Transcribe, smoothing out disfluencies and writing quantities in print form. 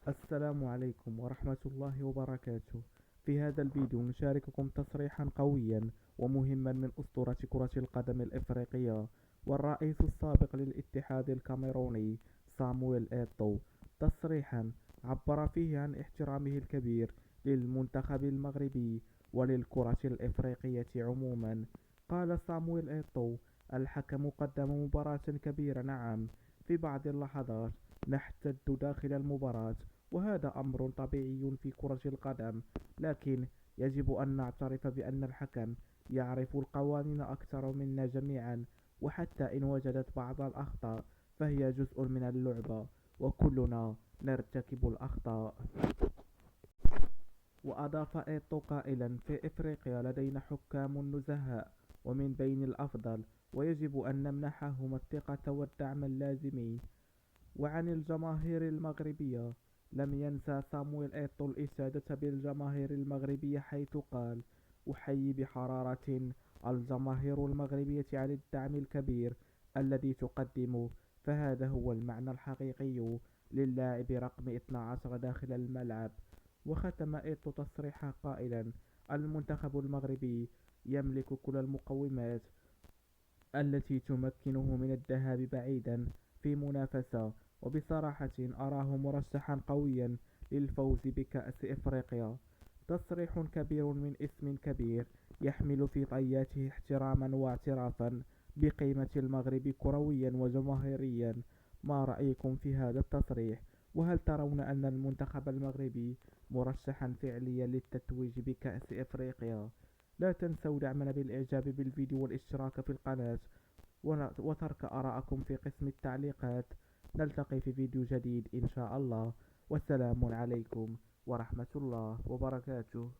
السلام عليكم ورحمة الله وبركاته. في هذا الفيديو نشارككم تصريحا قويا ومهما من أسطورة كرة القدم الإفريقية والرئيس السابق للاتحاد الكاميروني صامويل إيتو. تصريحا عبر فيه عن احترامه الكبير للمنتخب المغربي وللكرة الإفريقية عموما. قال صامويل إيتو: الحكم قدم مباراة كبيرة، نعم، في بعض اللحظات نحتد داخل المباراة، وهذا أمر طبيعي في كرة القدم، لكن يجب أن نعترف بأن الحكم يعرف القوانين أكثر منا جميعا، وحتى إن وجدت بعض الأخطاء فهي جزء من اللعبة، وكلنا نرتكب الأخطاء. وأضاف إيتو قائلا: في إفريقيا لدينا حكام نزهاء ومن بين الأفضل، ويجب أن نمنحهم الثقة والدعم اللازمين. وعن الجماهير المغربية، لم ينسى صامويل إيتو الإشادة بالجماهير المغربية، حيث قال: أحيي بحرارة الجماهير المغربية على الدعم الكبير الذي تقدمه، فهذا هو المعنى الحقيقي للاعب رقم 12 داخل الملعب. وختم إيتو تصريحه قائلا: المنتخب المغربي يملك كل المقومات التي تمكنه من الذهاب بعيدا في منافسة، وبصراحة أراه مرشحا قويا للفوز بكأس إفريقيا. تصريح كبير من اسم كبير يحمل في طياته احتراما واعترافا بقيمة المغرب كرويا وجماهيريا. ما رأيكم في هذا التصريح؟ وهل ترون أن المنتخب المغربي مرشحا فعليا للتتويج بكأس إفريقيا؟ لا تنسوا دعمنا بالإعجاب بالفيديو والاشتراك في القناة وترك آراءكم في قسم التعليقات. نلتقي في فيديو جديد إن شاء الله، والسلام عليكم ورحمة الله وبركاته.